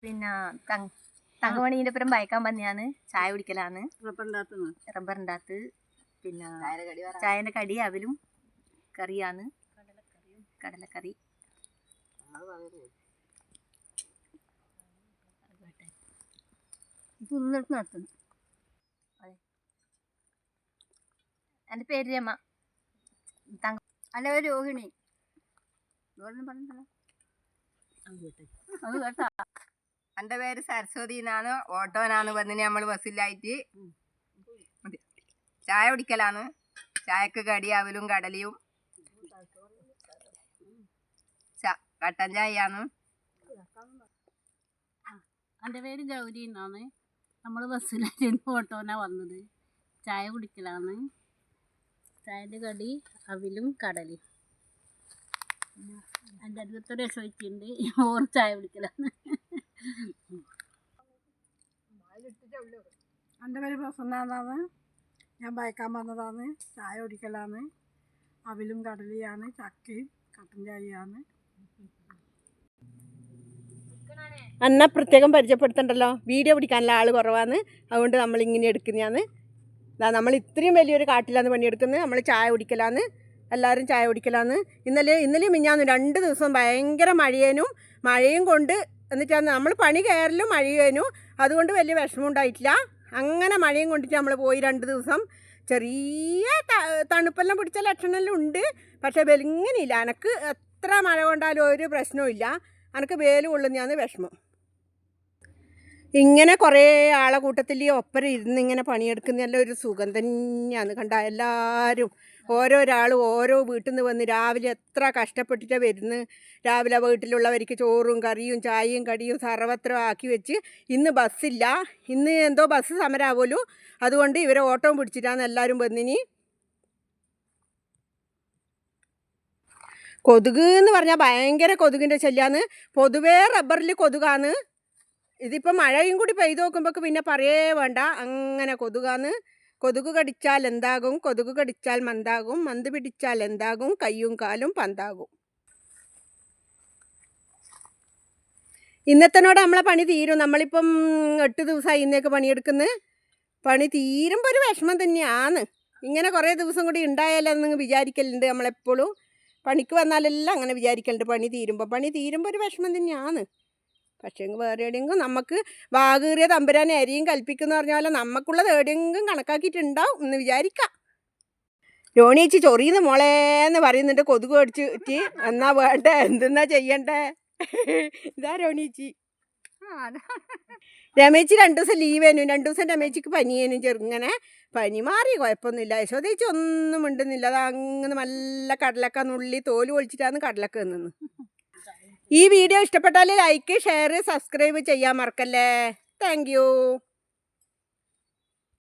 പിന്നെ തങ്കമണീൻ്റെ പുറം ബയക്കാൻ വന്നെയാണ്. ചായ കുടിക്കലാണ്. റബ്ബറിൻ്റെ അകത്ത് പിന്നെ ചായൻ്റെ കടി അവലും കറിയാണ്. കടലക്കറി. എൻ്റെ പേര് രമ. എൻ്റെ പേര് രോഹിണി. എൻ്റെ പേര് സരസ്വതി എന്നാണ്. ഓട്ടോനാണ് വന്നിന്. നമ്മൾ ബസ്സിലായിട്ട് ചായ കുടിക്കലാണ്. ചായക്ക് കടി അവലും കടലയും കട്ടൻ ചായയാണ്. എൻ്റെ പേര് ഗൗരി എന്നാണ്. നമ്മൾ ബസ്സിലായിട്ട് ഓട്ടോനാ വന്നത്. ചായ കുടിക്കലാണ്. ചായൻ്റെ കടി അവിലും കടലയും. എൻ്റെ അടുത്തൊരു രസമുണ്ട്. ഓർ ചായ കുടിക്കലാണ്. എൻ്റെ പേര് പ്രസന്ന എന്നാണ്. ഞാൻ ബയക്കാൻ വന്നതാണ്. ചായ കുടിക്കലാണ്. അവിലും കടലയാണ്. ചക്കയും കട്ടൻ ചായയാണ്. അന്ന പ്രത്യേകം പരിചയപ്പെടുത്തണ്ടല്ലോ. വീഡിയോ പിടിക്കാനുള്ള ആൾ കുറവാണ്. അതുകൊണ്ട് നമ്മളിങ്ങനെ എടുക്കുന്നതാണ്. നമ്മൾ ഇത്രയും വലിയൊരു കാട്ടിലാണ് പണിയെടുക്കുന്നത്. നമ്മൾ ചായ കുടിക്കലാന്ന്. എല്ലാവരും ചായ കുടിക്കലാന്ന്. ഇന്നലെയും മിഞ്ഞാന്ന് 2 ദിവസം ഭയങ്കര മഴയും കൊണ്ട് എന്നിട്ടാണ് നമ്മൾ പണി കയറലും മഴയേനു. അതുകൊണ്ട് വലിയ വിഷമം ഉണ്ടായിട്ടില്ല. അങ്ങനെ മഴയും കൊണ്ടിട്ട് നമ്മൾ പോയി 2 ദിവസം. ചെറിയ തണുപ്പെല്ലാം പിടിച്ച ലക്ഷണമെല്ലാം ഉണ്ട്. പക്ഷേ വെലിങ്ങനെയില്ല. എനിക്ക് എത്ര മഴ കൊണ്ടാലും ഒരു പ്രശ്നവും ഇല്ല. എനിക്ക് വേല് കൊള്ളുന്നതാണ് വിഷമം. ഇങ്ങനെ കുറേ ആളെ കൂട്ടത്തിൽ ഒപ്പരം ഇരുന്ന് ഇങ്ങനെ പണിയെടുക്കുന്നതല്ല ഒരു സുഖം തന്നെയാണ്. കണ്ട എല്ലാവരും ഓരോരാളും ഓരോ വീട്ടിൽ നിന്ന് വന്ന് രാവിലെ എത്ര കഷ്ടപ്പെട്ടിട്ടാണ് വരുന്നത്. രാവിലെ വീട്ടിലുള്ളവർക്ക് ചോറും കറിയും ചായയും കടിയും സർവത്ര ആക്കി വെച്ച്. ഇന്ന് ബസ്സില്ല. ഇന്ന് എന്തോ ബസ് സമരമാവുമല്ലോ. അതുകൊണ്ട് ഇവരെ ഓട്ടം പിടിച്ചിട്ടാണ് എല്ലാവരും വന്നിനി. കൊതുക് എന്ന് പറഞ്ഞാൽ ഭയങ്കര കൊതുകിൻ്റെ ശല്യമാണ്. പൊതുവേ റബ്ബറിൽ കൊതുകാണ്. ഇതിപ്പോൾ മഴയും കൂടി പെയ്ത് നോക്കുമ്പോൾ പിന്നെ പറയേ വേണ്ട. അങ്ങനെ കൊതുകാണ്. കൊതുക് കടിച്ചാൽ എന്താകും? കൊതുക് കടിച്ചാൽ മന്താകും. മന്ത് പിടിച്ചാൽ എന്താകും? കയ്യും കാലും പന്താകും. ഇന്നത്തേനോട് നമ്മളെ പണി തീരും. നമ്മളിപ്പം 8 ദിവസമായി ഇന്നേക്ക് പണിയെടുക്കുന്നത്. പണി തീരുമ്പോൾ ഒരു വിഷമം തന്നെയാണ്. ഇങ്ങനെ കുറേ ദിവസം കൂടി ഉണ്ടായാലെന്ന് വിചാരിക്കലുണ്ട് നമ്മളെപ്പോഴും. പണിക്ക് വന്നാലെല്ലാം അങ്ങനെ വിചാരിക്കലുണ്ട്. പണി തീരുമ്പോൾ ഒരു വിഷമം തന്നെയാണ്. പക്ഷേ വേറെ എവിടെയെങ്കിലും നമുക്ക് വാകേറിയ തമ്പുരാനെ അരിയും കൽപ്പിക്കുന്ന പറഞ്ഞാൽ നമുക്കുള്ളത് എവിടെയെങ്കിലും കണക്കാക്കിയിട്ടുണ്ടാവും എന്ന് വിചാരിക്കാം. രോണിയേച്ചി ചൊറിയുന്ന മോളേന്ന് പറയുന്നുണ്ട്. കൊതുക് കടിച്ചിട്ട് എന്നാ വേണ്ടേ? എന്തെന്നാ ചെയ്യണ്ടേ? ഇതാ രോണിയേച്ചി. രമേച്ചി 2 ദിവസം ലീവേനു. 2 ദിവസം രമേച്ചിക്ക് പനിയേനും. ചെറുങ്ങനെ പനി മാറി, കുഴപ്പമൊന്നുമില്ല. യശോദേച്ചി ഒന്നും മിണ്ടുന്നില്ല. അത് അങ്ങനെ നല്ല കടലക്ക നുള്ളി തോല് പൊളിച്ചിട്ടാണ് കടലക്ക നിന്നത്. ഈ വീഡിയോ ഇഷ്ടപ്പെട്ടാൽ ലൈക്ക്, ഷെയർ, സബ്സ്ക്രൈബ് ചെയ്യാൻ മറക്കല്ലേ. Thank you.